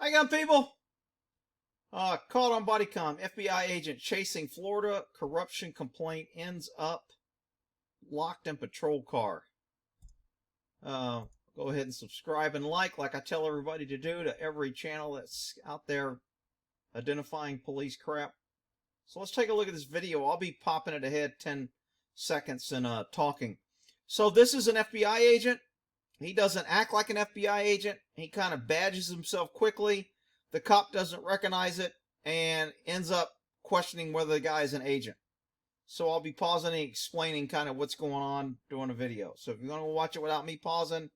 Hi again, people. Caught on body cam. FBI agent chasing Florida corruption complaint ends up locked in patrol car. Go ahead and subscribe and like I tell everybody to do to every channel that's out there identifying police crap. So let's take a look at this video. I'll be popping it ahead 10 seconds and talking. So this is an FBI agent. He doesn't act like an FBI agent. He kind of badges himself quickly. The cop doesn't recognize it and ends up questioning whether the guy is an agent. So I'll be pausing and explaining kind of what's going on during the video. So if you're going to watch it without me pausing,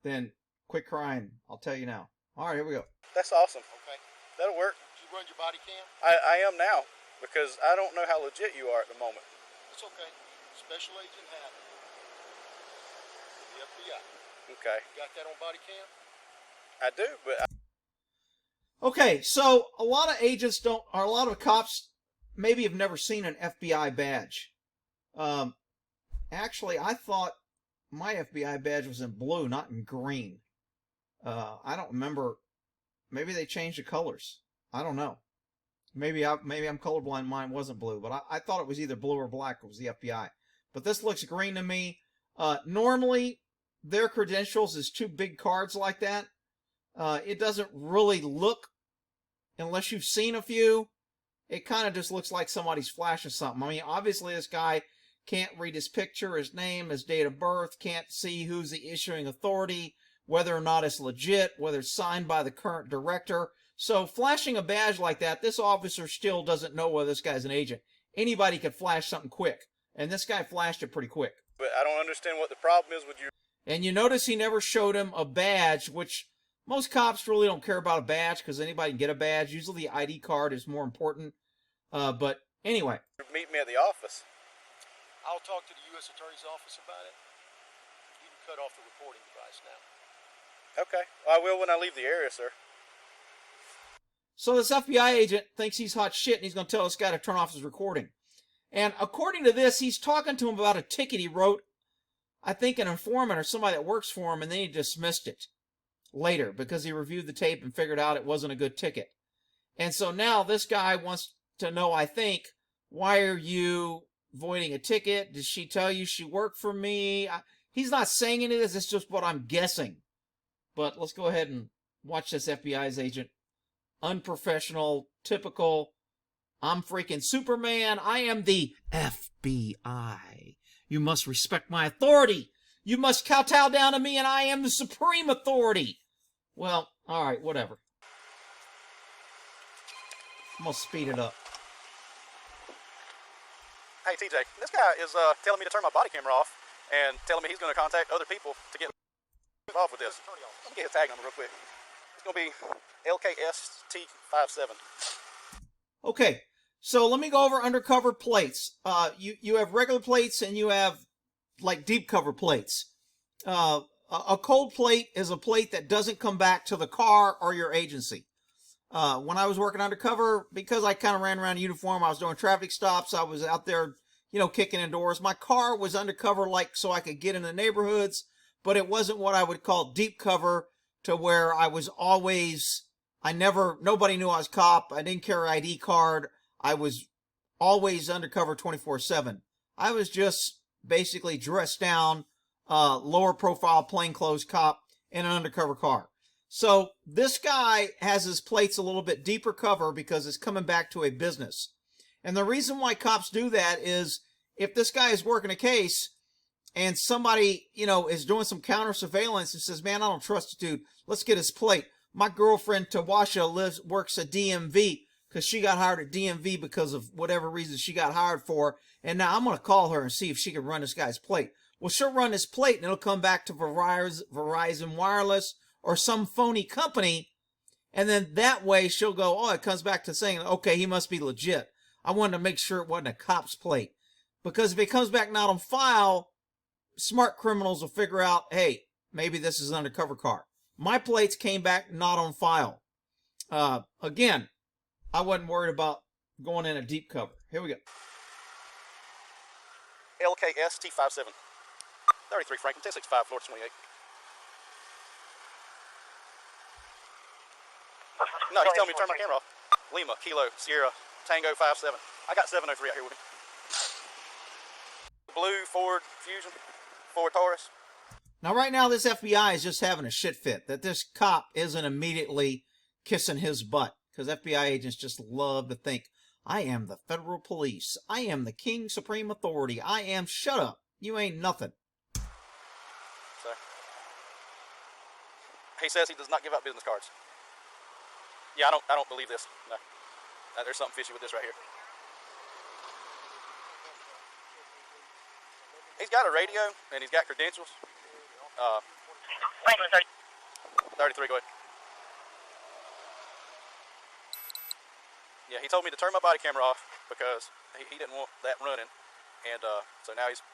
then quit crying. I'll tell you now. All right, here we go. That's awesome. Okay. That'll work. Did you run your body cam? I am now, because I don't know how legit you are at the moment. It's okay. Special Agent Hatten. The FBI. Okay. You got that on body cam? I do, but... Okay, so a lot of agents don't, or a lot of cops maybe have never seen an FBI badge. Actually, I thought my FBI badge was in blue, not in green. I don't remember. Maybe they changed the colors. I don't know. Maybe I'm colorblind. Mine wasn't blue, but I thought it was either blue or black. It was the FBI. But this looks green to me. Normally, their credentials is two big cards like that. It doesn't really look, unless you've seen a few, it kind of just looks like somebody's flashing something. I mean, obviously this guy can't read his picture, his name, his date of birth, can't see who's the issuing authority, whether or not it's legit, whether it's signed by the current director. So flashing a badge like that, this officer still doesn't know whether this guy's an agent. Anybody could flash something quick, and this guy flashed it pretty quick. But I don't understand what the problem is with you. And you notice he never showed him a badge, which most cops really don't care about a badge because anybody can get a badge. Usually the ID card is more important. But anyway. Meet me at the office. I'll talk to the U.S. Attorney's Office about it. You can cut off the recording device now. Okay. Well, I will when I leave the area, sir. So this FBI agent thinks he's hot shit and he's going to tell this guy to turn off his recording. And according to this, he's talking to him about a ticket he wrote, I think an informant or somebody that works for him, and then he dismissed it later because he reviewed the tape and figured out it wasn't a good ticket. And so now this guy wants to know, I think, why are you voiding a ticket? Did she tell you she worked for me? He's not saying any of this. It's just what I'm guessing. But let's go ahead and watch this FBI's agent. Unprofessional, typical, I'm freaking Superman. I am the FBI. You must respect my authority. You must kowtow down to me, and I am the supreme authority. Well, all right, whatever. I'm going to speed it up. Hey, TJ, this guy is telling me to turn my body camera off and telling me he's going to contact other people to get involved with this. Let me get his tag number real quick. It's going to be LKST57. Okay, so let me go over undercover plates. You have regular plates and you have like deep cover plates. A cold plate is a plate that doesn't come back to the car or your agency. When I was working undercover, because I kind of ran around in uniform, I was doing traffic stops, I was out there, kicking in doors. My car was undercover, like, so I could get in the neighborhoods, but it wasn't what I would call deep cover, to where I was always, nobody knew I was cop, I didn't carry ID card, I was always undercover 24/7. I was just basically dressed down, lower profile, plainclothes cop in an undercover car. So this guy has his plates a little bit deeper cover because it's coming back to a business. And the reason why cops do that is if this guy is working a case and somebody, is doing some counter surveillance and says, man, I don't trust the dude. Let's get his plate. My girlfriend Tawasha works at DMV because she got hired at DMV because of whatever reason she got hired for. And now I'm going to call her and see if she can run this guy's plate. Well, she'll run his plate and it'll come back to Verizon Wireless or some phony company, and then that way she'll go, oh, it comes back to saying, okay, he must be legit. I wanted to make sure it wasn't a cop's plate. Because if it comes back not on file, smart criminals will figure out, hey, maybe this is an undercover car. My plates came back not on file. Again, I wasn't worried about going in a deep cover. Here we go. LKST57. 33 Franklin, 1065, Florida 28. No, he's telling me to turn my camera off. Lima, Kilo, Sierra, Tango 57. I got 703 out here with me. Blue Ford Fusion, Ford Taurus. Now, right now, this FBI is just having a shit fit that this cop isn't immediately kissing his butt, because FBI agents just love to think, I am the federal police. I am the king supreme authority. I am, shut up. You ain't nothing. So, he says he does not give out business cards. Yeah, I don't believe this. No. There's something fishy with this right here. He's got a radio and he's got credentials. 33, go ahead. Yeah, he told me to turn my body camera off because he didn't want that running. And so now he's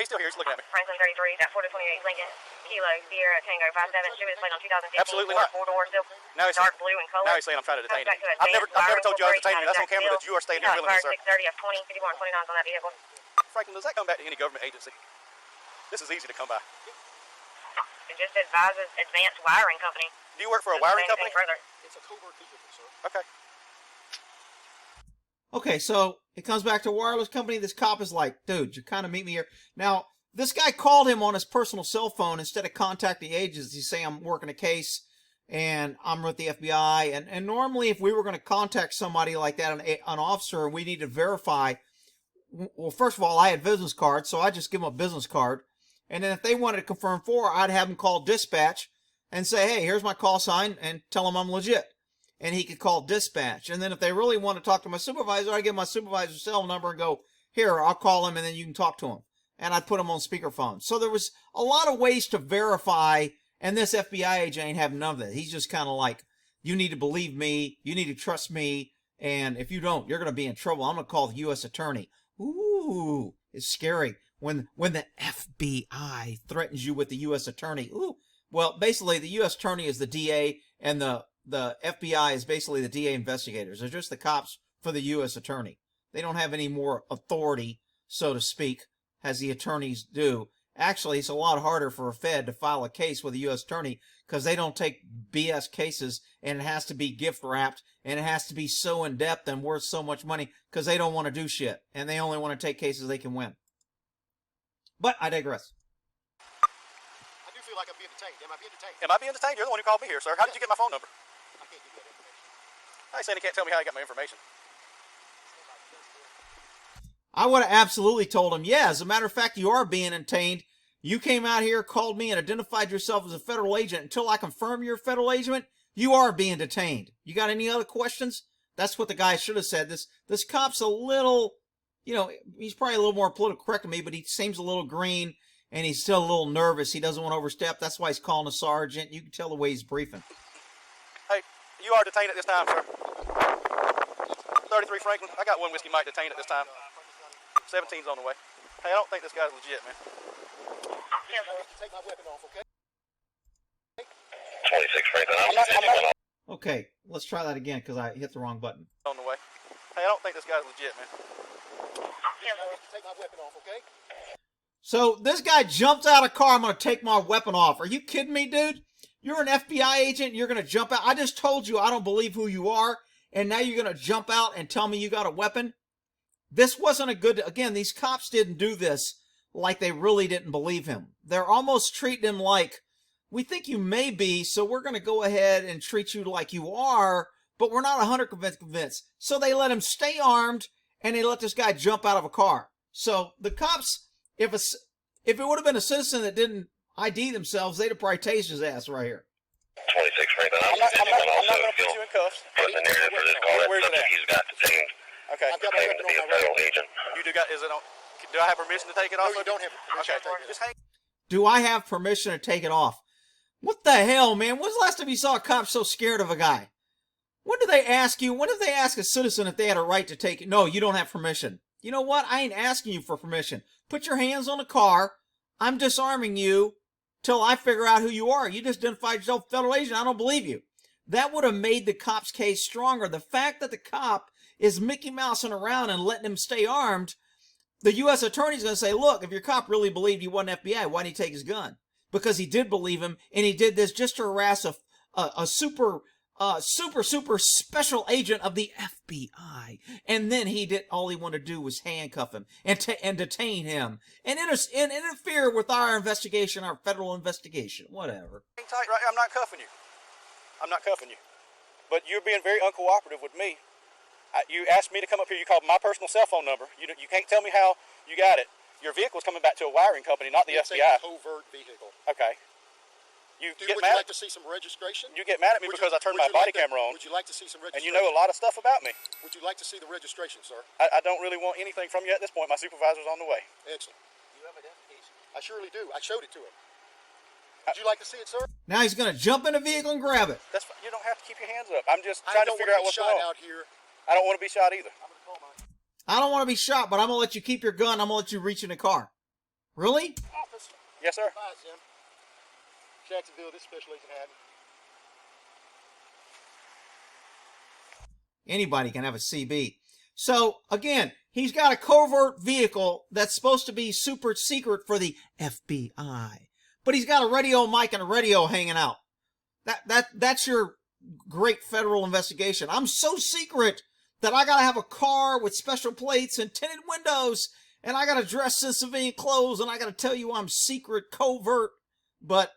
still here. He's looking at me. Franklin 33, that 428 Lincoln, Kilo, Sierra, Tango 57. Should be displayed on 2015. Absolutely not. Four-door, still Now he's dark blue in color. Now he's saying I'm trying to detain him. I've never told you I was detaining you. That's on camera that you are staying here willing me, sir. 630 F20, 51 29 on that vehicle. Franklin, does that come back to any government agency? This is easy to come by. It just advises Advanced Wiring Company. Do you work for a wiring company? It's a covert vehicle, sir. Okay. Okay, so it comes back to a wireless company. This cop is like, dude, you kind of meet me here. Now, this guy called him on his personal cell phone instead of contacting the agency, saying I'm working a case and I'm with the FBI. And normally, if we were going to contact somebody like that, an officer, we need to verify. Well, first of all, I had business cards, so I just give them a business card. And then if they wanted to confirm I'd have them call dispatch and say, hey, here's my call sign, and tell them I'm legit. And he could call dispatch. And then if they really want to talk to my supervisor, I'd give my supervisor's cell number and go, here, I'll call him, and then you can talk to him. And I'd put him on speakerphone. So there was a lot of ways to verify, and this FBI agent ain't having none of that. He's just kind of like, you need to believe me, you need to trust me, and if you don't, you're going to be in trouble. I'm going to call the U.S. attorney. Ooh, it's scary. When the FBI threatens you with the U.S. attorney. Ooh. Well, basically, the U.S. attorney is the DA, and the FBI is basically the DA investigators. They're just the cops for the U.S. attorney. They don't have any more authority, so to speak, as the attorneys do. Actually, it's a lot harder for a Fed to file a case with a U.S. attorney because they don't take BS cases, and it has to be gift wrapped, and it has to be so in depth and worth so much money because they don't want to do shit, and they only want to take cases they can win. But I digress. I do feel like I'm being detained. Am I being detained? Am I being detained? You're the one who called me here, sir. How did you get my phone number? I can't give you that information. I said he can't tell me how he got my information. I would have absolutely told him, yeah, as a matter of fact, you are being detained. You came out here, called me, and identified yourself as a federal agent. Until I confirm you're a federal agent, you are being detained. You got any other questions? That's what the guy should have said. This cop's a little, he's probably a little more politically correct than me, but he seems a little green, and he's still a little nervous. He doesn't want to overstep. That's why he's calling a sergeant. You can tell the way he's briefing. Hey, you are detained at this time, sir. 33 Franklin. I got one whiskey Mike detained at this time. 17's on the way. Hey, I don't think this guy's legit, man. Take my weapon off, okay? 26 Franklin. Okay, let's try that again because I hit the wrong button. On the way. Hey, I don't think this guy's legit, man. Take my weapon off, okay? So this guy jumps out of car. I'm going to take my weapon off. Are you kidding me, dude? You're an FBI agent. You're going to jump out. I just told you I don't believe who you are. And now you're going to jump out and tell me you got a weapon? This wasn't a good... Again, these cops didn't do this like they really didn't believe him. They're almost treating him like, we think you may be, so we're going to go ahead and treat you like you are, but we're not 100% convinced. So they let him stay armed, and they let this guy jump out of a car. So the cops, if it would have been a citizen that didn't ID themselves, they'd have probably tased his ass right here. 26 Franklin. I'm not going to put you in cuffs. Put the narrative for this call. Where's it at? He's got detained. Okay. I've got my Claiming weapon to be on a my federal radio. agent. You do got, is it on, do I have permission to take it off? No, you don't have permission Okay, to take it just hang. Do I have permission to take it off? What the hell, man? When's the last time you saw a cop so scared of a guy? When did they ask you? When did they ask a citizen if they had a right to take it? No, you don't have permission. You know what? I ain't asking you for permission. Put your hands on the car. I'm disarming you till I figure out who you are. You just identified yourself as a federal agent. I don't believe you. That would have made the cop's case stronger. The fact that the cop is Mickey Mousing around and letting him stay armed, the U.S. attorney's going to say, look, if your cop really believed he wasn't FBI, why didn't he take his gun? Because he did believe him, and he did this just to harass a super super special agent of the FBI, and then all he wanted to do was handcuff him and detain him and interfere with our investigation, our federal investigation, whatever. Hang tight, right? I'm not cuffing you. I'm not cuffing you. But you're being very uncooperative with me. You asked me to come up here. You called my personal cell phone number. You can't tell me how you got it. Your vehicle's coming back to a wiring company, not the It's FBI. a covert vehicle. Okay. Would you like to see some registration? You get mad at me because I turned my body camera on. Would you like to see some registration? And you know a lot of stuff about me. Would you like to see the registration, sir? I don't really want anything from you at this point. My supervisor's on the way. Excellent. Do you have identification? I surely do. I showed it to him. Would you like to see it, sir? Now he's going to jump in the vehicle and grab it. That's fine. You don't have to keep your hands up. I'm just trying to figure out what's going on. Out here. I don't want to be shot either. I'm going to call mine. I don't want to be shot, but I'm going to let you keep your gun. I'm going to let you reach in the car. Really? Office. Yes, sir. Hi, Jim. Jacksonville, this is Special Agent Hatten. Anybody can have a CB. So, again, he's got a covert vehicle that's supposed to be super secret for the FBI. But he's got a radio mic and a radio hanging out. That's your great federal investigation. I'm so secret that I gotta have a car with special plates and tinted windows, and I gotta dress in civilian clothes, and I gotta tell you I'm secret, covert, but,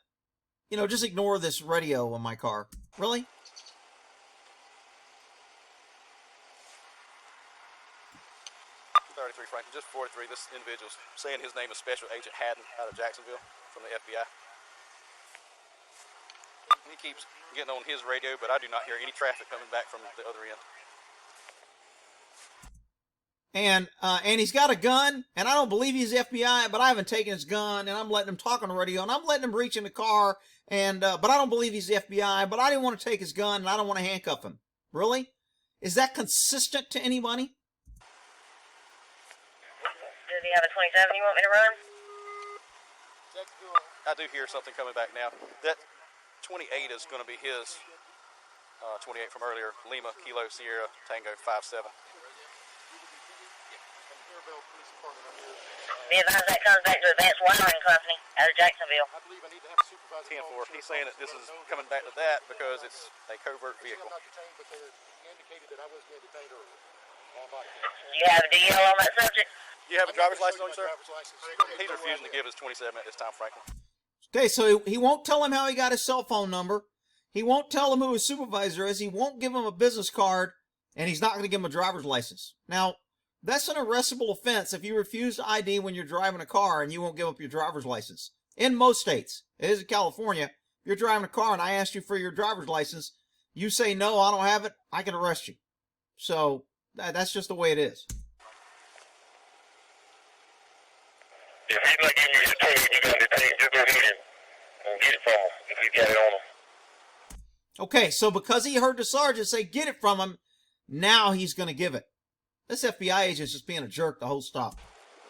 you know, just ignore this radio in my car. Really? Franklin, just 43. This individual's saying his name is Special Agent Hatten out of Jacksonville from the FBI. He keeps getting on his radio, but I do not hear any traffic coming back from the other end. And he's got a gun, and I don't believe he's FBI, but I haven't taken his gun, and I'm letting him talk on the radio, and I'm letting him reach in the car, and but I don't believe he's the FBI, but I didn't want to take his gun, and I don't want to handcuff him. Really? Is that consistent to anybody? Does he have a 27 you want me to run? I do hear something coming back now. That 28 is going to be his 28 from earlier. Lima, Kilo, Sierra, Tango, 5-7. Be advised that comes back to Advanced Wiring Company out of Jacksonville. I believe I need to have a supervisor. 10-4. He's saying that this is coming back to that because it's a covert vehicle. I'm not detained, but they indicated that I was being detained earlier. On body cam. Do you have a DL on that subject? You have a driver's license on, sir? Driver's license. He's refusing to give his 27 at this time, Franklin. Okay, so he won't tell him how he got his cell phone number. He won't tell him who his supervisor is. He won't give him a business card, and he's not going to give him a driver's license. Now, that's an arrestable offense if you refuse to ID when you're driving a car and you won't give up your driver's license. In most states, it is in California. If you're driving a car and I ask you for your driver's license, you say no, I don't have it, I can arrest you. So that's just the way it is. If he's not giving you his 20, you got to take, just go ahead and get it from him if you got it on him. Okay, so because he heard the sergeant say get it from him, now he's going to give it. This FBI agent's just being a jerk the whole stop.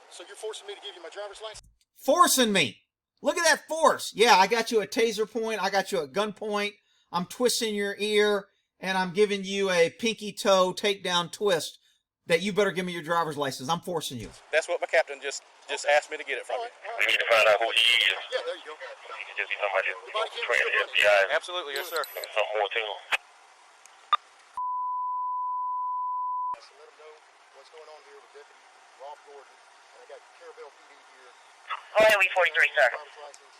So you're forcing me to give you my driver's license? Forcing me. Look at that force. Yeah, I got you at taser point. I got you at gunpoint. I'm twisting your ear, and I'm giving you a pinky toe takedown twist that you better give me your driver's license. I'm forcing you. That's what my captain just asked me to get it from you. We need to find out who he is. Yeah, there you go. He could just be somebody body cam trained is the FBI. Absolutely, yes, sir. Something more to him. So let them know what's going on here with Deputy Rolf Gordon. And I got Carabel PD here. Highway 43, sir. Driver's license.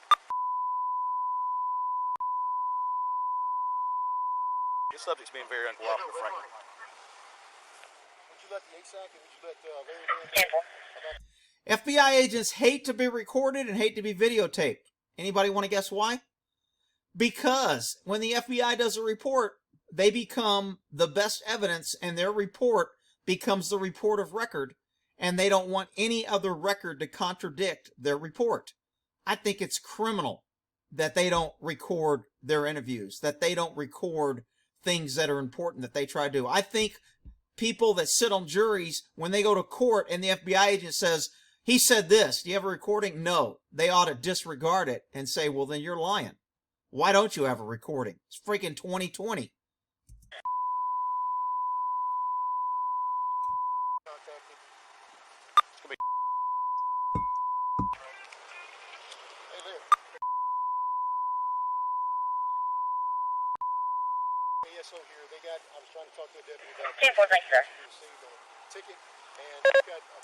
This subject's being very uncooperative, Franklin. Would you let the ASAC and would you let Larry know? 10-4. FBI agents hate to be recorded and hate to be videotaped. Anybody want to guess why? Because when the FBI does a report, they become the best evidence and their report becomes the report of record, and they don't want any other record to contradict their report. I think it's criminal that they don't record their interviews, that they don't record things that are important that they try to do. I think people that sit on juries, when they go to court and the FBI agent says, he said this, do you have a recording? No. They ought to disregard it and say, well, then you're lying. Why don't you have a recording? It's freaking 2020. Hey, ASO here. I was trying to talk to a deputy about 10-4, thank you, sir. he received on a ticket, and he's got a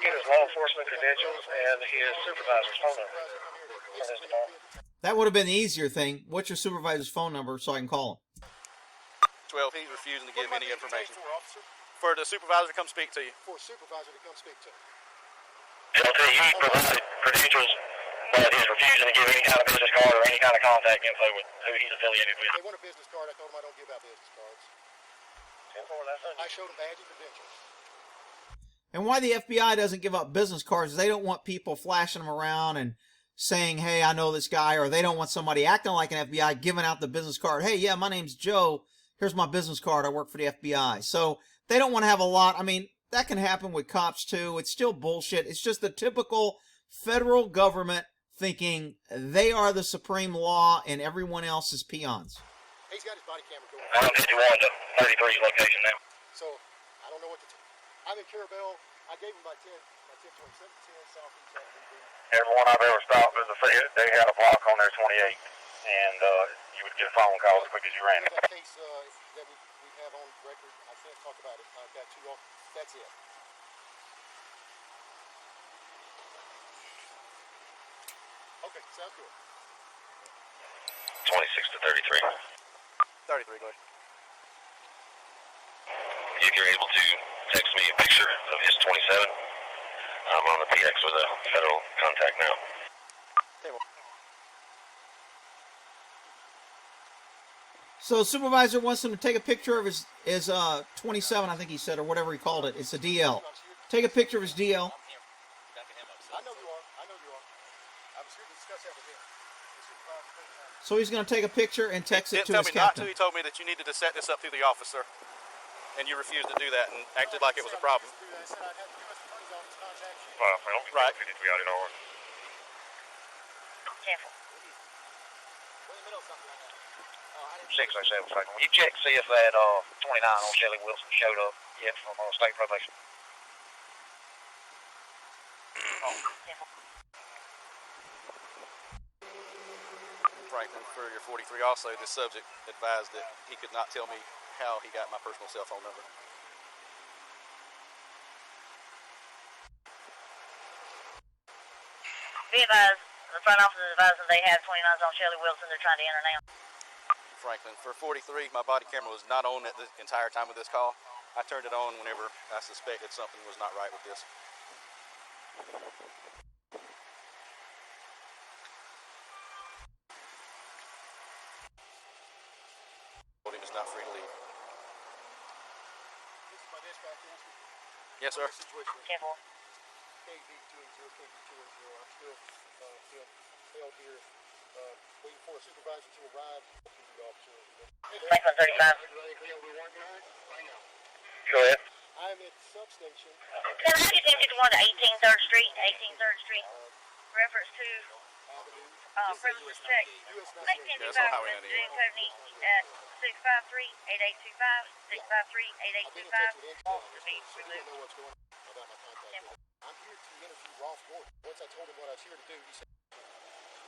Get his law enforcement credentials and his supervisor's phone number from his department. That would have been the easier thing. What's your supervisor's phone number so I can call him? 12, he's refusing to give any information. For, officer? For the supervisor to come speak to you. For a supervisor to come speak to. He'll tell you he provided credentials, but he's refusing to give any kind of business card or any kind of contact info with who he's affiliated with. They want a business card. I told them I don't give out business cards. 10-4, that's I showed them badge and credentials. And why the FBI doesn't give up business cards is they don't want people flashing them around and saying, hey, I know this guy, or they don't want somebody acting like an FBI giving out the business card. Hey, yeah, my name's Joe. Here's my business card. I work for the FBI. So they don't want to have a lot. I mean, that can happen with cops too. It's still bullshit. It's just the typical federal government thinking they are the supreme law and everyone else is peons. He's got his body camera going. I'm on 51 to 33's location now. So, I don't know what to do. I'm in Carabel. I gave him my 1027 Southeast Avenue. Everyone I've ever stopped is they had a block on their 28, and you would get a phone call as quick as you ran it. That case that we have on record, I can't talk about it. I've got 2 off. That's it. Okay, sounds good. 26 to 33. 33, go ahead. If you're able to text me a picture of his 27, I'm on the PX with a federal contact now. So the supervisor wants him to take a picture of his 27, I think he said, or whatever he called it. It's a DL. Take a picture of his DL. I know you are. I was here to discuss that with him. So he's going to take a picture and text it Didn't to tell his me not captain. to. He told me that you needed to set this up through the officer, and you refused to do that and acted like it was a problem. I said I'd have the U.S. Attorney's Office contact you. Well, I don't Right. 53 out in order. Careful. We're in the middle of something right now. 607 second. Will you check to see if that 29 on Shelley Wilson showed up yet from state probation? Careful. Franklin, for your 43 also, the subject advised that he could not tell me how he got my personal cell phone number. Be advised, the front office is advising they have 29s on Shelley Wilson. They're trying to enter now. Franklin, for 43, my body camera was not on at the entire time of this call. I turned it on whenever I suspected something was not right with this. Told him he's not free to leave. This is my dispatch answer. Yes, sir. Situation. Careful. KB280, KB280. I'm still held here, waiting for a supervisor to arrive. Franklin 35. Go ahead. I'm at substation. Can I get them to 18 3rd Street, 18 3rd Street? Reference to Avenue. premises check. U.S. Yeah, that's on Highway 98. June Company at 653-8825, 653-8825. Won't be So you don't removed. know what's going on about my contact. I'm here to interview Ralph Gordon. Once I told him what I was here to do, he said,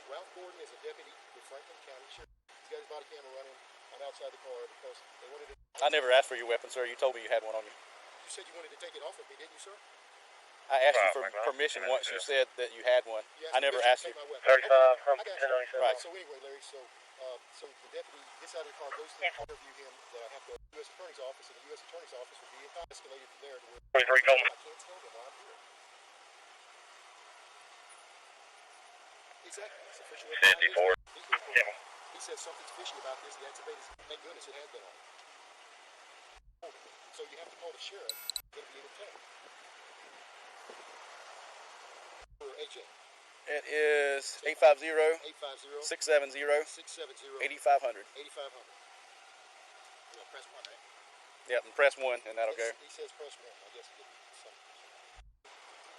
Ralph Gordon is a deputy with Franklin County Sheriff. He's got his body camera running. I'm outside the car because they wanted to... I never asked for your weapon, sir. You told me you had one on you. You said you wanted to take it off of me, didn't you, sir? I asked you for permission once you said that you had one. I never asked you. 35 from I got you. 1097. Right. So anyway, Larry, so the deputy gets out of the car, goes to interview him, that I have to the U.S. Attorney's Office, and the U.S. Attorney's Office will be escalated from there to where 43 Coleman. I can't tell them why I'm here. Exactly. It's official. 54. He says something's fishy about this. The activated. Thank goodness it has been on. So you have to call the sheriff. It'll be able to tell. For AJ. It is 850 850 670 670 8500. 8500. Press 1, right? Yep, and press 1 and that'll go. He says press 1. I guess he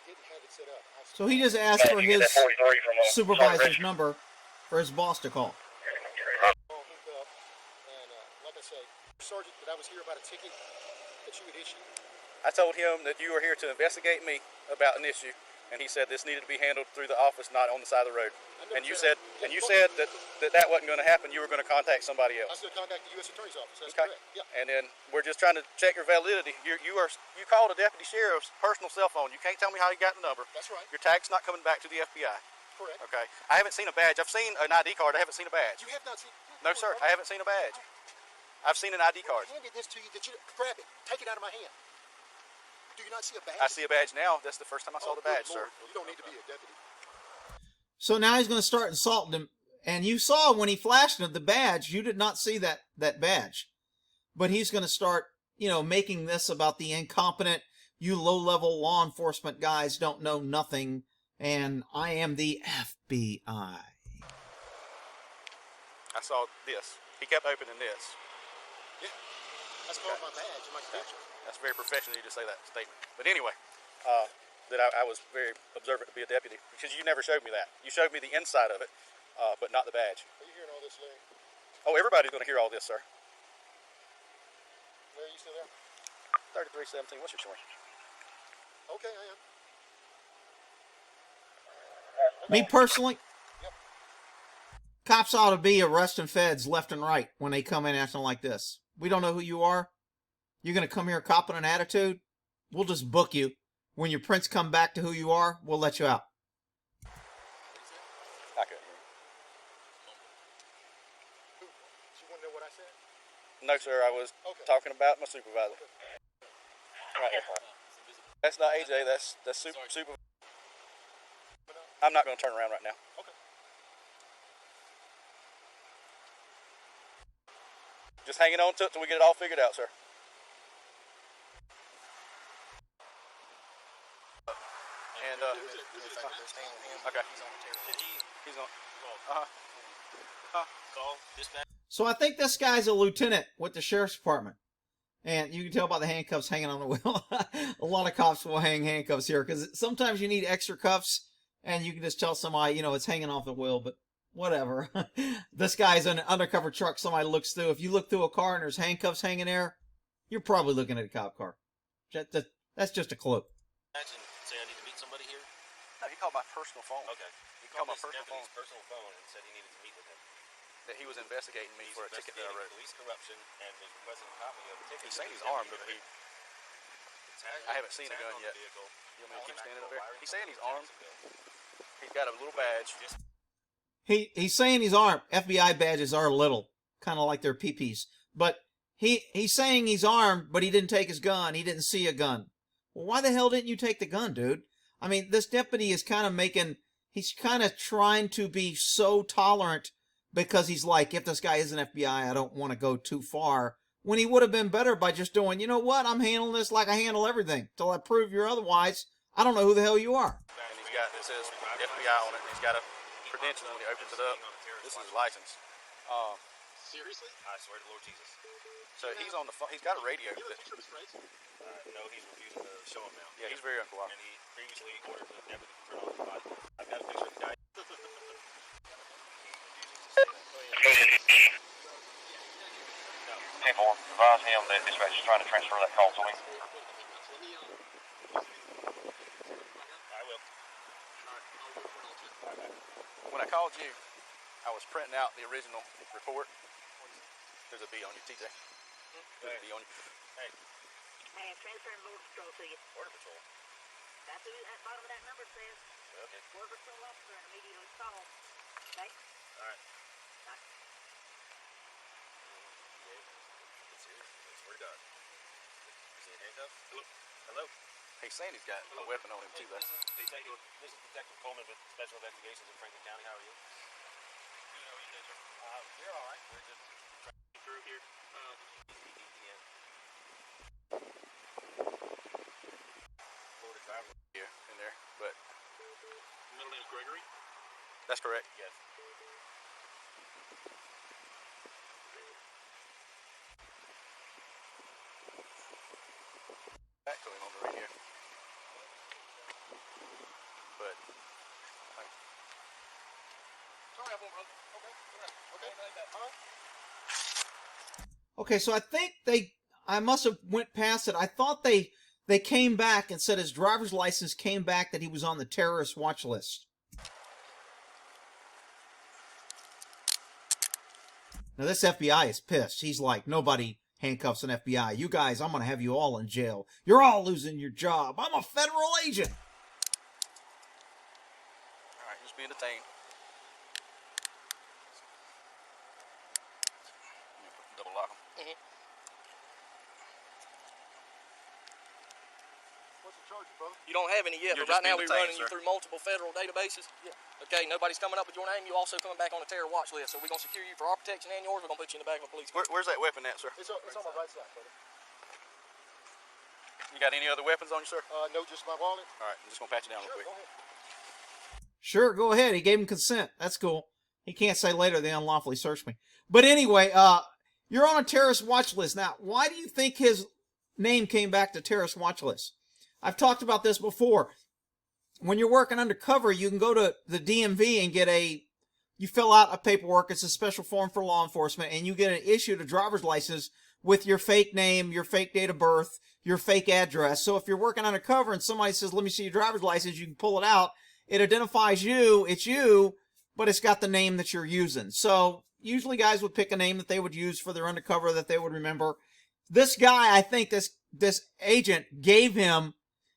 didn't have it set up. So he just asked for his 43 from supervisor's number for his boss to call. Call him up, and like I say, Sergeant, that I was here about a ticket that you had issued. I told him that you were here to investigate me about an issue, and he said this needed to be handled through the office, not on the side of the road. And you said that wasn't going to happen. You were going to contact somebody I else. was going to contact the U.S. Attorney's Office. That's Okay. correct. Yeah. And then we're just trying to check your validity. You called a deputy sheriff's personal cell phone. You can't tell me how you got the number. That's right. Your tag's not coming back to the FBI. Correct. Okay. I haven't seen a badge. I've seen an ID card. I haven't seen a badge. You have not seen. No, sir. I haven't seen a badge. I've seen an ID card. I handed this to you. That you grab it. Take it out of my hand. Do you not see a badge? I see a badge now. That's the first time I saw the badge, good sir. Lord. You don't need to be a deputy. So now he's going to start insulting him. And you saw when he flashed him the badge, you did not see that badge. But he's going to start, making this about the incompetent, you low-level law enforcement guys don't know nothing, and I am the FBI. I saw this. He kept opening this. Yeah. That's called my badge and my credentials. That's very professional of you to say that statement. But anyway, that I was very observant to be a deputy because you never showed me that. You showed me the inside of it, but not the badge. Are you hearing all this, Larry? Oh, everybody's going to hear all this, sir. Larry, you still there? 3317. What's your choice? Okay, I am. Me personally, Yep. cops ought to be arresting feds left and right when they come in acting like this. We don't know who you are. You're going to come here copping an attitude? We'll just book you. When your prints come back to who you are, we'll let you out. I couldn't hear Who? You want to know what I said? you. No, sir. I was Okay. talking about my supervisor. Right here. That's not AJ. That's supervisor. I'm not going to turn around right now. Okay. Just hanging on to it till we get it all figured out, sir. And okay. He's on. So I think this guy's a lieutenant with the sheriff's department. And you can tell by the handcuffs hanging on the wheel. A lot of cops will hang handcuffs here because sometimes you need extra cuffs and you can just tell somebody, it's hanging off the wheel, but whatever. This guy's in an undercover truck somebody looks through. If you look through a car and there's handcuffs hanging there, you're probably looking at a cop car. That's just a clue. Imagine say I need to meet somebody here. No, he called my personal phone. Okay. He called called my his personal deputy's personal phone and said he needed to meet with him. That he was investigating me He's for a ticket that I investigating wrote. police corruption and is requesting a copy of the ticket. He's saying he's armed, but I haven't seen a gun yet. You want me to keep standing up there? He's saying he's armed. He's got a little badge. He's saying he's armed. FBI badges are little, kind of like their peepees. But he's saying he's armed, but he didn't take his gun. He didn't see a gun. Well, why the hell didn't you take the gun, dude? I mean, this deputy is he's kind of trying to be so tolerant because he's like, if this guy isn't FBI, I don't want to go too far. When he would have been better by just doing, you know what, I'm handling this like I handle everything. Till I prove you're otherwise, I don't know who the hell you are. And he's got, it says FBI on it. And he's got a credential when he opens it up. This is his license. Seriously? I swear to Lord Jesus. So he's on the phone. He's got a radio. You have a picture of his face? No, he's refusing to show him now. Yeah, he's very uncooperative. And he previously ordered the deputy to turn on his body. I've got a picture of the guy. People advise him that dispatch is trying to transfer that call to me. I will. When I called you, I was printing out the original report. There's a B on you, TJ. There's a B on you. Hey, Hey, I'm transferring Border Patrol to you. Border Patrol. That's who that bottom of that number says. Okay. Border Patrol officer and immediately call. Okay? All right. It's serious. I swear to God. Is he in handcuffs? Hello. He's saying he's got a weapon on him too, though. This is Detective Coleman with Special Investigations in Franklin County. How are you? We're all right. We're just trying through here. Florida driver. Here in there, but Middle name is Gregory. that's correct. Yes. Back to him on the radio. But Sorry, I won't run. Okay. Okay. All right. Okay, so I think I must have went past it. I thought they they came back and said his driver's license came back that he was on the terrorist watch list. Now, this FBI is pissed. He's like, nobody handcuffs an FBI. You guys, I'm going to have you all in jail. You're all losing your job. I'm a federal agent. All right, just being detained. Double lock them. What's the charge, brother? You don't have any yet, You're but right just now being we're running detained, you through multiple federal databases. Yeah. Okay, nobody's coming up with your name. You also coming back on the terror watch list. So we're going to secure you for our protection and yours. We're going to put you in the back of a police car. Where's that weapon at, sir? It's on my right side, brother. You got any other weapons on you, sir? No, just my wallet. All right, I'm just gonna pat you down Sure, real quick. go ahead. Sure, go ahead. He gave him consent. That's cool. He can't say later they unlawfully searched me. But anyway, you're on a terrorist watch list. Now, why do you think his name came back to terrorist watch list? I've talked about this before. When you're working undercover, you can go to the DMV and get you fill out a paperwork. It's a special form for law enforcement, and you get issued a driver's license with your fake name, your fake date of birth, your fake address. So if you're working undercover and somebody says, let me see your driver's license, you can pull it out. It identifies you, it's you, but it's got the name that you're using. So usually guys would pick a name that they would use for their undercover that they would remember. This guy, I think this agent gave him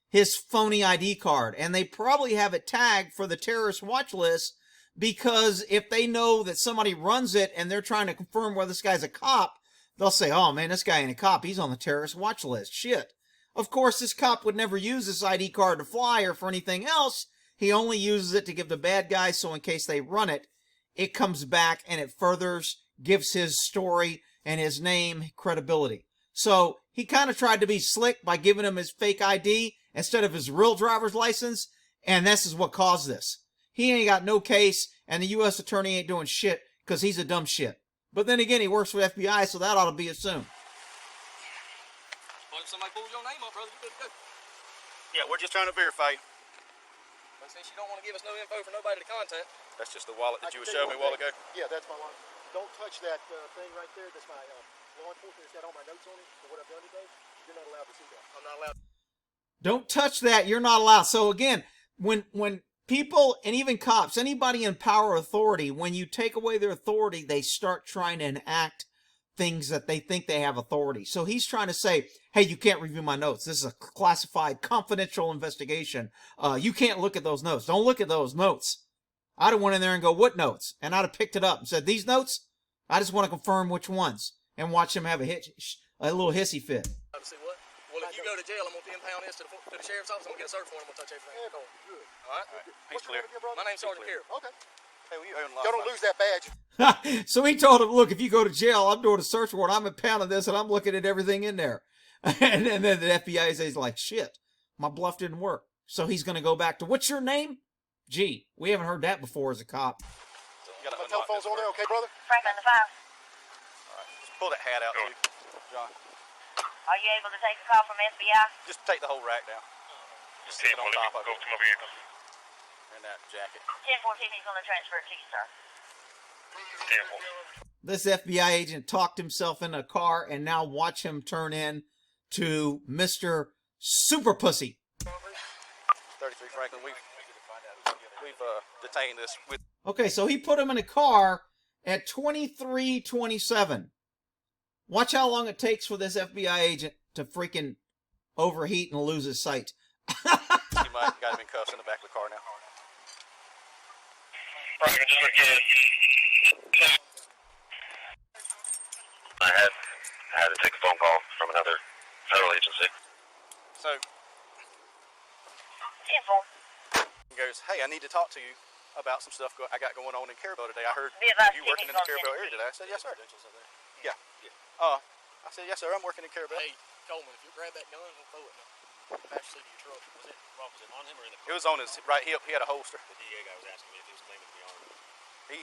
his phony ID card, and they probably have it tagged for the terrorist watch list, because if they know that somebody runs it and they're trying to confirm whether this guy's a cop, they'll say, oh man, this guy ain't a cop. He's on the terrorist watch list. Shit. Of course, this cop would never use this ID card to fly or for anything else. He only uses it to give the bad guys, so in case they run it, it comes back and it furthers, gives his story and his name credibility. So he kind of tried to be slick by giving him his fake ID instead of his real driver's license, and this is what caused this. He ain't got no case, and the U.S. attorney ain't doing shit because he's a dumb shit. But then again, he works for the FBI, so that ought to be assumed. But if somebody pulls your name up, brother, you good to go. Yeah, we're just trying to verify you. But since you don't want to give us no info for nobody to contact, That's just the wallet that I you can were tell showing me you a while one ago. thing. Yeah, that's my wallet. Don't touch that thing right there. That's my law enforcement. It's got all my notes on it for what I've done today. You're not allowed to see that. I'm not allowed. Don't touch that. You're not allowed. So again, when people, and even cops, anybody in power authority, when you take away their authority, they start trying to enact things that they think they have authority. So he's trying to say, hey, you can't review my notes. This is a classified, confidential investigation. You can't look at those notes. Don't look at those notes. I'd have went in there and go, what notes? And I'd have picked it up and said, these notes? I just want to confirm which ones, and watch him have a little hissy fit. To see what? Well, if you go to jail, I'm going to impound this to the sheriff's office. I'm going to get a search warrant. I'm going to touch everything. Yeah, no, good. All right? He's What's your clear. name again, brother? My name's Sergeant Carroll. Okay. Hey, well, you own a lot Y'all of don't money. lose that badge. So he told him, look, if you go to jail, I'm doing a search warrant. I'm impounding this, and I'm looking at everything in there. And then the FBI says, like, shit, my bluff didn't work. So he's going to go back to, what's your name? Gee, we haven't heard that before as a cop. You gotta My unlock telephone's this on there, first. okay, brother? Franklin, the 5. All right, just pull that hat out, too, John. Are you able to take a call from FBI? Just take the whole rack down. Just sit Ten, on let me top of go it. to my vehicle. And that jacket. 1014, he's going to transfer it to you, sir. 10-4. This FBI agent talked himself in a car, and now watch him turn in to Mr. Super Pussy. 33 Franklin, we've detained this with. Okay, so he put him in a car at 23:27. Watch how long it takes for this FBI agent to freaking overheat and lose his sight. You might got him in cuffs in the back of the car now. Franklin, just look at. I had to take a phone call from another federal agency. So 10-4. he goes, hey, I need to talk to you about some stuff I got going on in Carabel today. I heard Be advised, you working in the Carabel area today. I said, yes, sir. Yeah. I said, yes, sir, I'm working in Carabel. Hey, Coleman, if you grab that gun, don't throw it now. Pass it to your truck. Was it on him or in the car? It was on his right hip. He had a holster. The DA guy was asking me if he was claiming to be armed.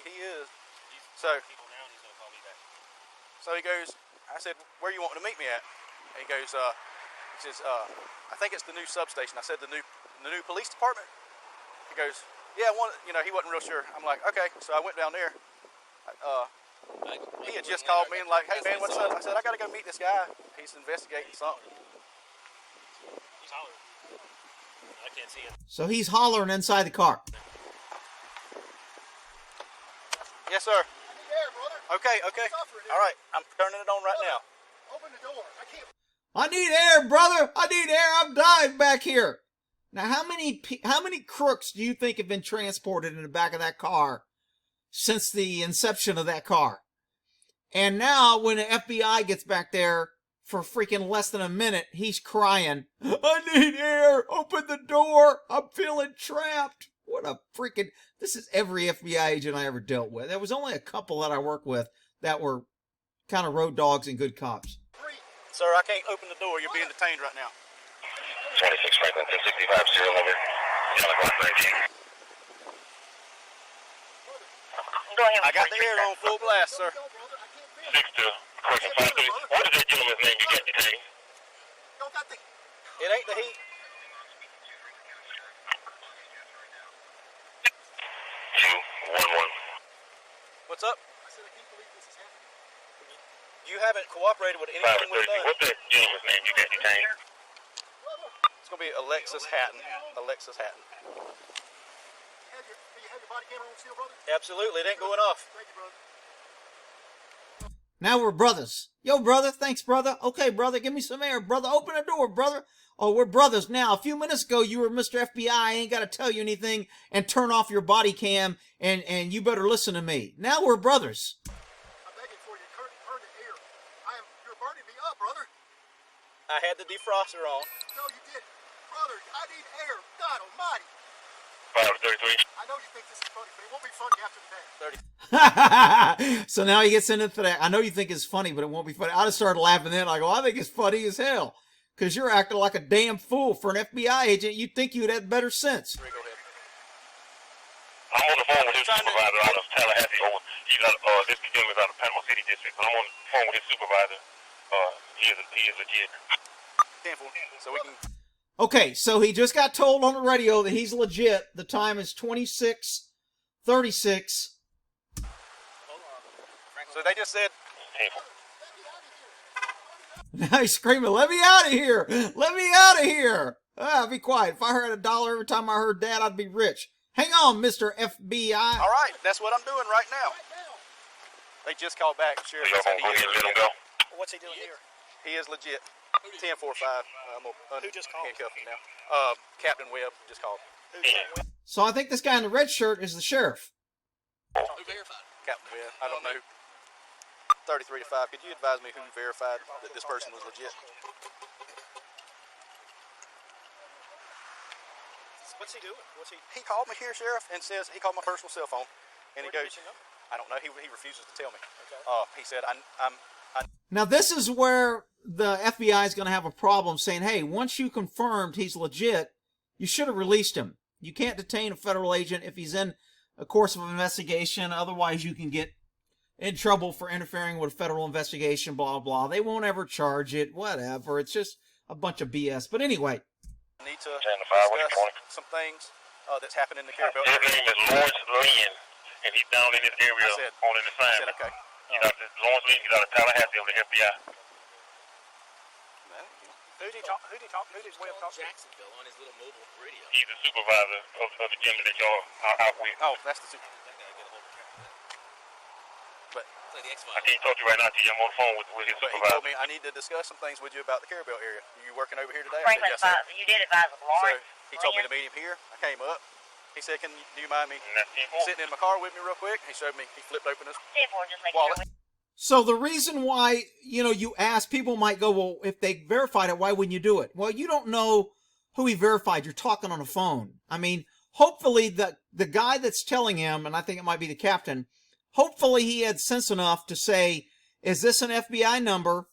He is. He's So people now and he's going to call me back. So he goes, I said, where you wanting to meet me at? And he goes, he says, I think it's the new substation. I said, the new police department? He goes, yeah, he wasn't real sure. I'm like, okay. So I went down there. He had just called me and like, hey man, what's up? I said, I got to go meet this guy. He's investigating something. was hollering. I can't see him. So he's hollering inside the car. Yes, sir. I need air, brother. Okay. All right, I'm turning it on right now. Open the door. I can't. I need air, brother. I need air. I'm dying back here. Now, how many crooks do you think have been transported in the back of that car since the inception of that car? And now, when the FBI gets back there for freaking less than a minute, he's crying, I need air. Open the door. I'm feeling trapped. What a freaking... This is every FBI agent I ever dealt with. There was only a couple that I worked with that were kind of road dogs and good cops. Sir, I can't open the door. You're being detained right now. 26 Franklin, 1065, serial number. Yellow Block 19. Go ahead. I got the air on full blast, sir. 6 to correction 530. What is that gentleman's name you got detained? Don't got the. It ain't the heat. 211. What's up? I said I can't believe this is happening. You haven't cooperated with anything we've 530. done. What's that gentleman's name you got detained? It's going to be Alexis Hatten. Alexis Hatten. Do you have your body camera on still, brother? Absolutely. It ain't going off. Thank you, brother. Now we're brothers. Yo, brother. Thanks, brother. Okay, brother. Give me some air, brother. Open the door, brother. Oh, we're brothers now. A few minutes ago, you were Mr. FBI. I ain't got to tell you anything and turn off your body cam, and you better listen to me. Now we're brothers. I'm begging for you. Turn the air. You're burning me up, brother. I had the defroster on. No, you didn't. Brother, I need air. God almighty. 533. I know you think this is funny, but it won't be funny after the day. So now he gets into that. I know you think it's funny, but it won't be funny. I just started laughing then. I go, I think it's funny as hell. Because you're acting like a damn fool for an FBI agent. You'd think you'd have better sense. Go ahead. I'm on the phone with his supervisor out of Tallahassee. This gentleman's out of Panama City District. I'm on the phone with his supervisor. He is legit. 10-4. So we can... Okay, so he just got told on the radio that he's legit. The time is 26:36. So they just said... Now he's screaming, let me out of here! Let me out of here! Be quiet. If I heard $1 every time I heard that, I'd be rich. Hang on, Mr. FBI. All right, that's what I'm doing right now. They just called back. Sheriff said he is legit. What's he doing here? He is legit. 10-4-5. I'm gonna Who just called? handcuff him now. Captain Webb just called. So I think this guy in the red shirt is the sheriff. Who verified? Captain Webb. I don't know. 33 to 5. Could you advise me who verified that this person was legit? What's he doing? He called me here, Sheriff, and says he called my personal cell phone, and he goes, I don't know. He refuses to tell me. Okay. He said, Now this is where the FBI is going to have a problem saying, hey, once you confirmed he's legit, you should have released him. You can't detain a federal agent if he's in a course of investigation. Otherwise, you can get in trouble for interfering with a federal investigation, blah, blah. They won't ever charge it, whatever. It's just a bunch of BS. But anyway. I need to discuss some things that's happened in the Caribbean. His name is Lawrence Lynn, and he's down in this area on an I said, assignment. okay. Lawrence Lynn, he's out of Tallahassee on the FBI. Who did Webb talk to? Jacksonville on his little mobile radio. He's the supervisor of the gentleman that y'all are out with. Oh, that's the super. That guy get a hold of him. But It's like the I X-Files. can't talk to you right now till I'm on the phone with his he supervisor. told me I need to discuss some things with you about the Caribbean area. You working over here today? Franklin, I said, yes, sir. you did advise So Lawrence. he told me to meet him here. I came up. He said, do you mind me And that's 10-4. sitting in my car with me real quick? He showed me, he flipped open his 10-4, just make wallet. sure. So the reason why, you ask, people might go, well, if they verified it, why wouldn't you do it? Well, you don't know who he verified. You're talking on a phone. I mean, hopefully the guy that's telling him, and I think it might be the captain, hopefully he had sense enough to say, is this an FBI number?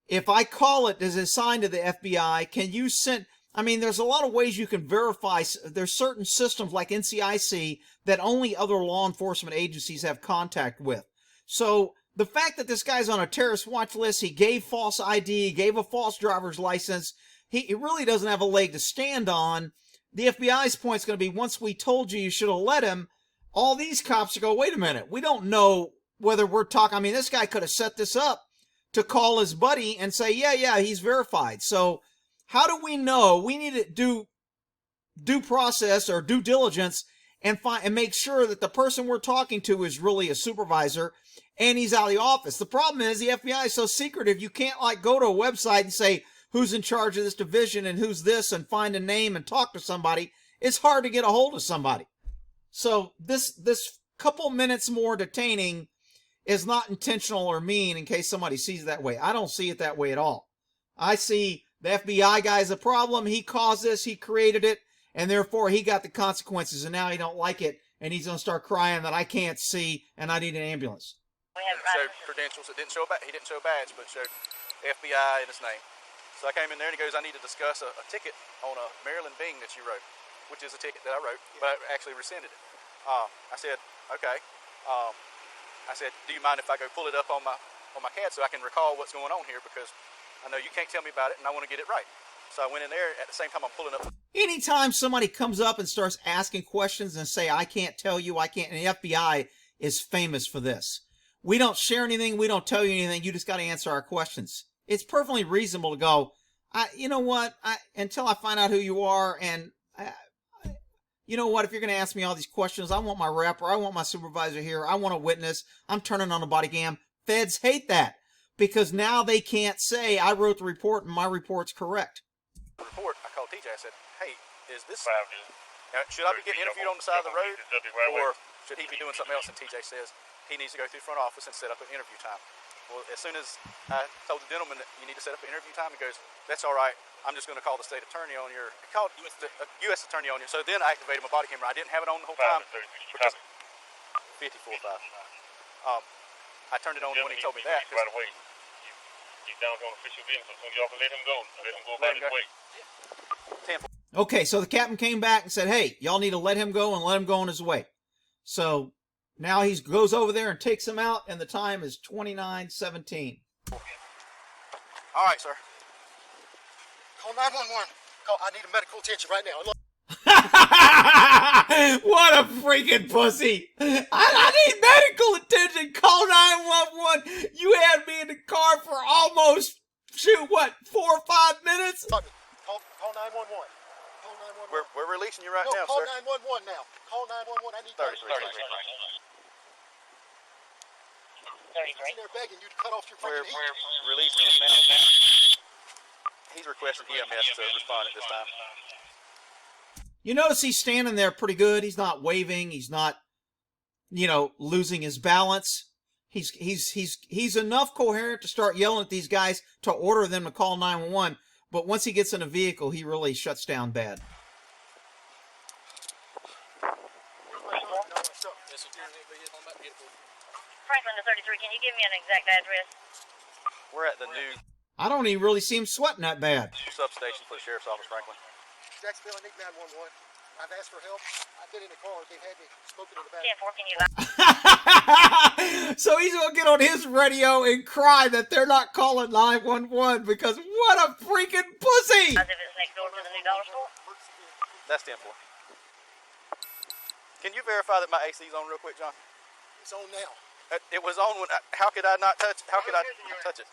If I call it, is it assigned to the FBI? Can you send... I mean, there's a lot of ways you can verify. There's certain systems like NCIC that only other law enforcement agencies have contact with. So the fact that this guy's on a terrorist watch list, he gave false ID, gave a false driver's license, he really doesn't have a leg to stand on. The FBI's point's going to be, once we told you should have let him, all these cops go, wait a minute, we don't know whether we're talking. I mean, this guy could have set this up to call his buddy and say, yeah, he's verified. So How do we know? We need to do due process or due diligence and make sure that the person we're talking to is really a supervisor and he's out of the office. The problem is the FBI is so secretive, you can't like go to a website and say who's in charge of this division and who's this and find a name and talk to somebody. It's hard to get a hold of somebody. So this couple minutes more detaining is not intentional or mean in case somebody sees it that way. I don't see it that way at all. I see the FBI guy is a problem. He caused this. He created it. And therefore, he got the consequences. And now he don't like it. And he's going to start crying that I can't see and I need an ambulance. Showed credentials. It didn't show he didn't show a badge, but showed FBI in his name. So I came in there and he goes, I need to discuss a ticket on a Maryland Bing that you wrote, which is a ticket that I wrote, but I actually rescinded it. I said, okay. I said, do you mind if I go pull it up on my CAD so I can recall what's going on here, because I know you can't tell me about it and I want to get it right. So I went in there at the same time I'm pulling up. Anytime somebody comes up and starts asking questions and say, I can't tell you, I can't, and the FBI is famous for this. We don't share anything. We don't tell you anything. You just got to answer our questions. It's perfectly reasonable to go, you know what, until I find out who you are, and you know what, if you're going to ask me all these questions, I want my rep or I want my supervisor here. I want a witness. I'm turning on the body cam. Feds hate that because now they can't say I wrote the report and my report's correct. Report, I called TJ. I said, hey, is this, should I be getting interviewed on the side of the road, or should he be doing something else? And TJ says he needs to go through front office and set up an interview time. Well, as soon as I told the gentleman that you need to set up an interview time, he goes, that's all right. I'm just going to call the state attorney on your, called U.S. attorney on you. So then I activated my body camera. I didn't have it on the whole time. 54.5. I turned it on when he told me that. By the way, you down on official business, so y'all can let him go. Let him go about his way. Okay, so the captain came back and said, hey, y'all need to let him go and let him go on his way. So now he goes over there and takes him out, and the time is 29:17. All right, sir. Call 911. I need a medical attention right now. Look. What a freaking pussy. I need medical attention. Call 911. You had me in the car for almost, 4 or 5 minutes? Call 911. Call 911. We're releasing you right now, call sir. Call 911 now. Call 911. I need 33. I'm sitting there begging you to cut off your freaking heat. We're releasing him now. He's requested EMS to respond at this time. You notice he's standing there pretty good. He's not waving. He's not, losing his balance. He's enough coherent to start yelling at these guys to order them to call 911. But once he gets in a vehicle, he really shuts down bad. Franklin to 33, can you give me an exact address? We're at the new I don't even really see him sweating that bad. substation for the sheriff's office, Franklin. Jacksonville, I need 911. I've asked for help. I've been in the car. They've had me spoken in the back. 10-4, can you So he's going to get on his radio and cry that they're not calling 911 because what a freaking pussy! if it's next door to the new dollar store? That's 10-4. Can you verify that my AC's on real quick, John? It's on now. It was on when. How could I not touch? How could I touch it?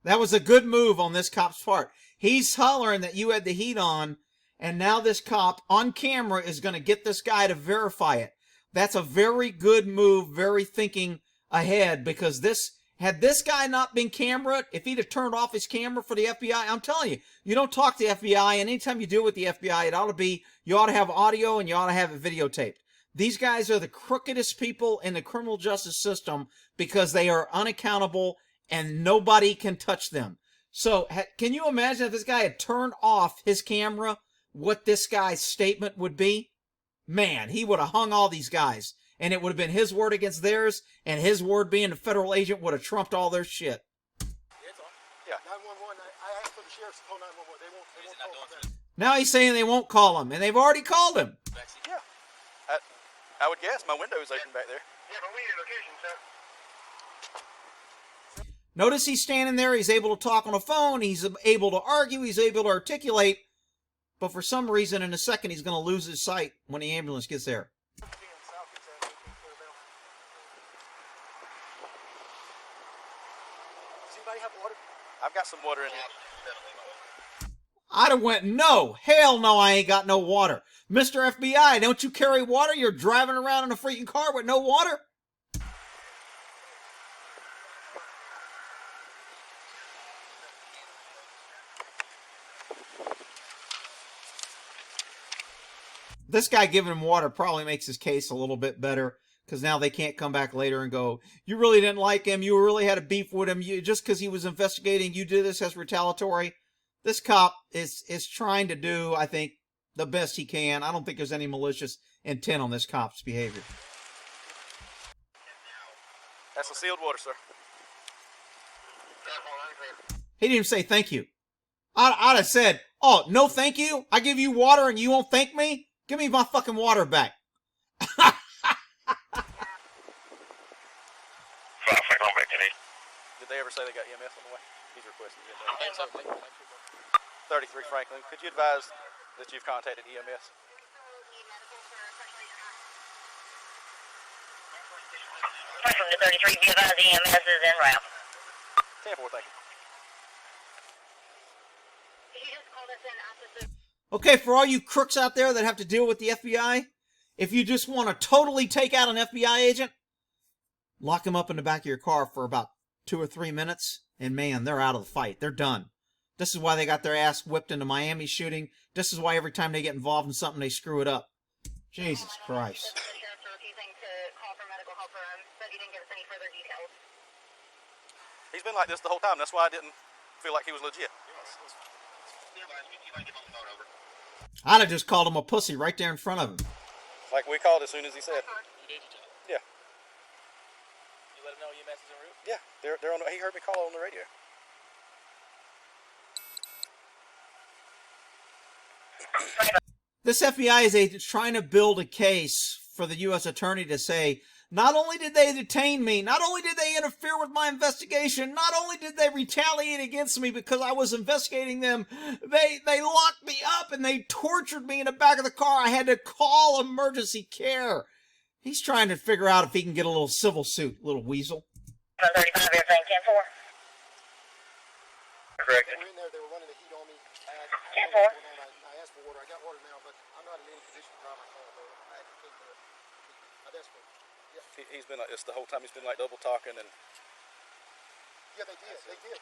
That was a good move on this cop's part. He's hollering that you had the heat on, and now this cop on camera is going to get this guy to verify it. That's a very good move, very thinking ahead, because had this guy not been camera, if he'd have turned off his camera for the FBI, I'm telling you, you don't talk to the FBI, and anytime you deal with the FBI, you ought to have audio and you ought to have it videotaped. These guys are the crookedest people in the criminal justice system because they are unaccountable and nobody can touch them. So can you imagine if this guy had turned off his camera, what this guy's statement would be? Man, he would have hung all these guys, and it would have been his word against theirs, and his word being a federal agent would have trumped all their shit. Yeah. 911. I asked for the sheriff to call 911. They won't call them. Now he's saying they won't call him, and they've already called him. Yeah. I would guess my window is open back there. Yeah, but we need a location, sir. Notice he's standing there. He's able to talk on the phone. He's able to argue. He's able to articulate. But for some reason, in a second, he's going to lose his sight when the ambulance gets there. Does anybody have water? I've got some water in here. I'd have went, no, hell no, I ain't got no water. Mr. FBI, don't you carry water? You're driving around in a freaking car with no water? This guy giving him water probably makes his case a little bit better, because now they can't come back later and go, you really didn't like him, you really had a beef with him, just because he was investigating, you did this as retaliatory. This cop is trying to do, I think, the best he can. I don't think there's any malicious intent on this cop's behavior. That's the sealed water, sir. He didn't even say thank you. I'd have said, oh, no thank you? I give you water and you won't thank me? Give me my fucking water back. Did they ever say they got EMS on the way? He's requesting EMS. 33 Franklin, could you advise that you've contacted EMS? From the 33, be advised EMS is en route. 10-4, thank you. He just called us in after the... Okay, for all you crooks out there that have to deal with the FBI, if you just want to totally take out an FBI agent, lock him up in the back of your car for about 2 or 3 minutes, and man, they're out of the fight. They're done. This is why they got their ass whipped in the Miami shooting. This is why every time they get involved in something, they screw it up. Jesus Christ. He's been like this the whole time. That's why I didn't feel like he was legit. I'd have just called him a pussy right there in front of him. Like we called as soon as he said. Yeah. You let him know EMS is en route? Yeah, they're on. He heard me call on the radio. This FBI agent is trying to build a case for the U.S. attorney to say, not only did they detain me, not only did they interfere with my investigation, not only did they retaliate against me because I was investigating them, they locked me up and they tortured me in the back of the car. I had to call emergency care. He's trying to figure out if he can get a little civil suit, little weasel. 35, everything 10-4. Correct. They were in there, they were running the heat on me. 10-4. I asked for water. I got water now, but I'm not in any position to drive my car, bro. I can't do it. I desperate. He's been like this the whole time. He's been like double talking and. Yeah, they did.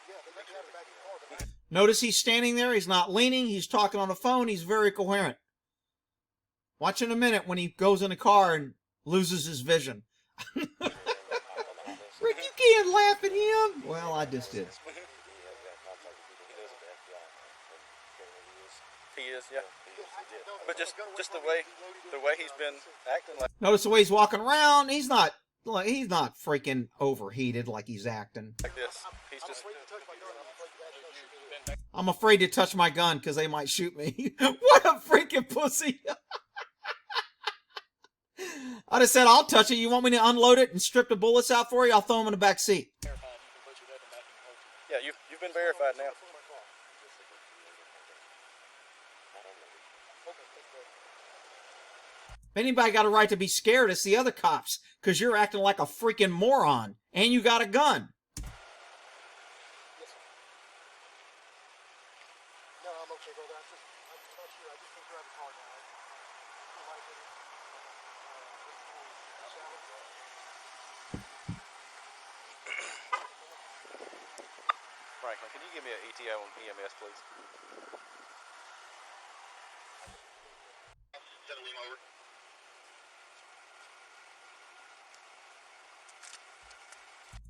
Yeah, they let me out of the back of the car. But Notice he's standing there. He's not leaning. He's talking on the phone. He's very coherent. Watch in a minute when he goes in the car and loses his vision. Rick, you can't laugh at him. Well, I just did. He is, yeah. But just the way he's been acting like. Notice the way he's walking around. He's not freaking overheated like he's acting. Like this. He's just. I'm afraid to touch my gun because they might shoot me. What a freaking pussy. I just said, I'll touch it. You want me to unload it and strip the bullets out for you? I'll throw them in the back seat. Yeah, you've been verified now. If anybody got a right to be scared, it's the other cops, because you're acting like a freaking moron, and you got a gun. no, I'm okay, brother. I'm not sure. I just can't drive the car now. Franklin, can you give me an ETA on EMS, please? 7 Lima over.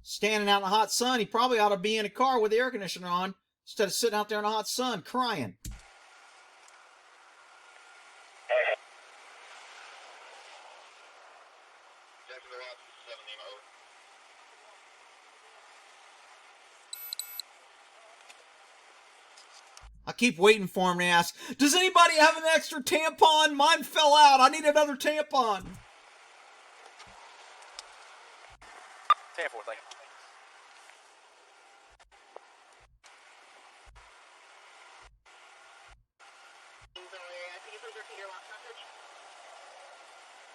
Standing out in the hot sun, he probably ought to be in a car with the air conditioner on, instead of sitting out there in the hot sun crying. I keep waiting for him to ask, does anybody have an extra tampon? Mine fell out. I need another tampon. 10-4, thank you.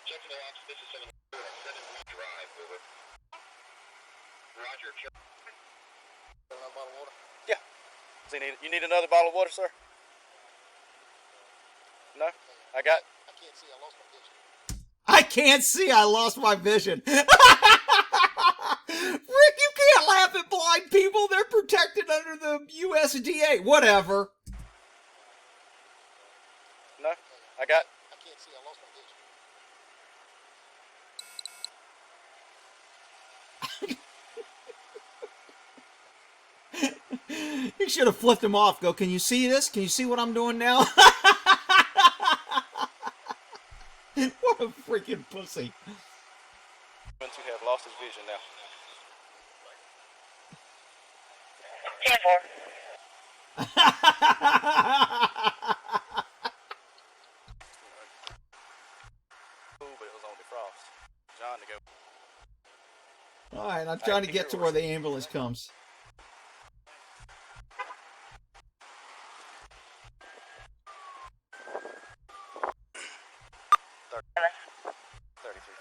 Check the locks. This is 7 drive, over. Roger. Yeah. You need another bottle of water, sir? No, I got. I can't see. I lost my vision. I can't see. I lost my vision. Rick, you can't laugh at blind people. They're protected under the USDA. Whatever. No, I got. I can't see. I lost my vision. You should have flipped him off. Go, can you see this? Can you see what I'm doing now? What a freaking pussy. To have lost his vision now. 10-4. But it was on defrost. John to go. All right, I'm trying to get to where the ambulance comes.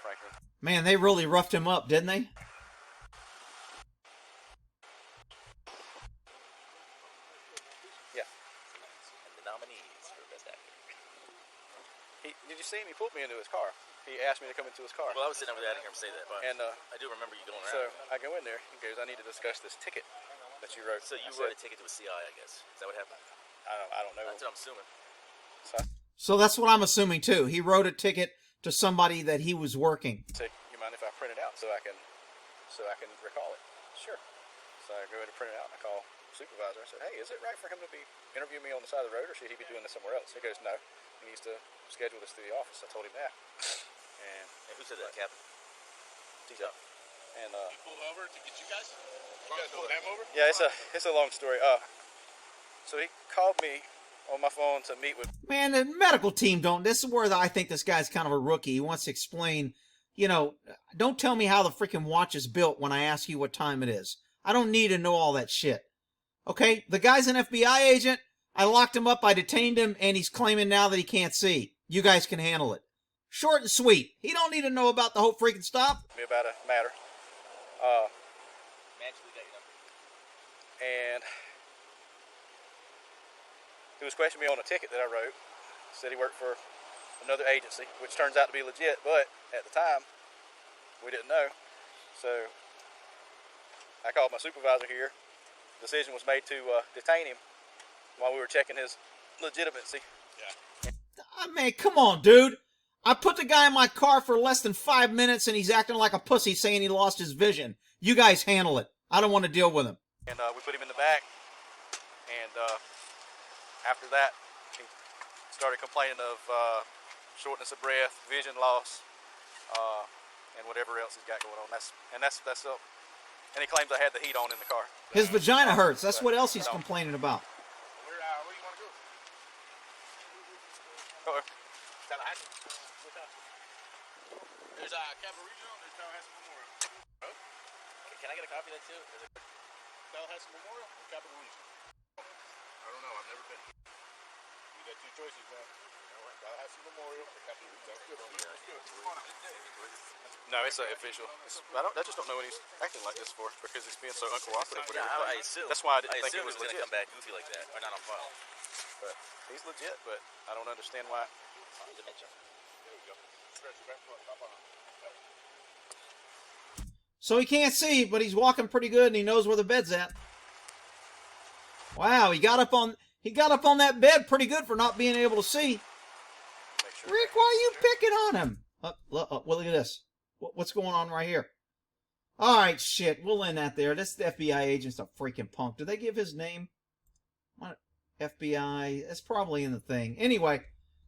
Franklin. Man, they really roughed him up, didn't they? Yeah. And the nominees for Best Actor. Did you see him? He pulled me into his car. He asked me to come into his car. Well, I was sitting over there. I didn't hear him say that, but And I do remember you going so around. I go in there. He goes, I need to discuss this ticket that you wrote. So you I wrote a said, ticket to a CI, I guess. Is that what happened? I don't know. That's what I'm assuming. So that's what I'm assuming too. He wrote a ticket to somebody that he was working. I said, you mind if I print it out so I can recall it? Sure. So I go in to print it out and I call the supervisor. I said, hey, is it right for him to be interviewing me on the side of the road or should he be doing this somewhere else? He goes, no. He needs to schedule this through the office. I told him that. And Who said that, Captain? T-Up. And Pulled over to get you guys? You guys pulled him over? yeah, it's a long story. So he called me on my phone to meet with. Man, the medical team don't. This is where I think this guy's kind of a rookie. He wants to explain, you know, don't tell me how the freaking watch is built when I ask you what time it is. I don't need to know all that shit. Okay? The guy's an FBI agent. I locked him up. I detained him, and he's claiming now that he can't see. You guys can handle it. Short and sweet. He don't need to know about the whole freaking stop. Me about a matter. Magically got your number. And he was questioning me on a ticket that I wrote. Said he worked for another agency, which turns out to be legit, but at the time, we didn't know. So I called my supervisor here. Decision was made to detain him while we were checking his legitimacy. Man, come on, dude. I put the guy in my car for less than 5 minutes, and he's acting like a pussy saying he lost his vision. You guys handle it. I don't want to deal with him. And we put him in the back. And after that, he started complaining of shortness of breath, vision loss, and whatever else he's got going on. That's all. And he claims I had the heat on in the car. His vagina hurts. That's what else he's complaining about. Where do you want to go? Uh-oh. Tallahassee. There's Capital Regional. There's Tallahassee Memorial. Oh? Can I get a copy of that too? Tallahassee Memorial or Capital Regional? I don't know. I've never been. You got two choices, man. Tallahassee Memorial or Capital Regional. That's good. No, it's official. I just don't know what he's acting like this for because he's being so uncooperative with Yeah, everything. I assume. That's why I didn't think assume it was going legit. to come back goofy like that, or not on file. But he's legit, but I don't understand why. Dementia. There we go. So he can't see, but he's walking pretty good, and he knows where the bed's at. Wow, he got up on that bed pretty good for not being able to see. Make sure. Rick, why are you picking on him? Well, look at this. What's going on right here? All right, shit. We'll end that there. This FBI agent's a freaking punk. Did they give his name? What? FBI. It's probably in the thing. Anyway,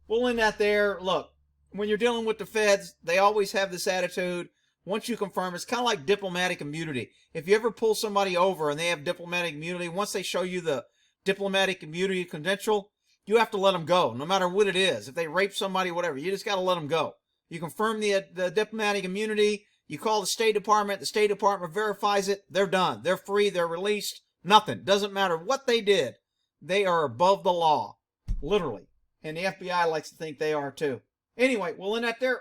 we'll end that there. Look, when you're dealing with the feds, they always have this attitude. Once you confirm, it's kind of like diplomatic immunity. If you ever pull somebody over and they have diplomatic immunity, once they show you the diplomatic immunity credential, you have to let them go, no matter what it is. If they rape somebody, whatever, you just got to let them go. You confirm the diplomatic immunity, you call the State Department verifies it, they're done. They're free, they're released, nothing. Doesn't matter what they did. They are above the law, literally. And the FBI likes to think they are too. Anyway, we'll end that there.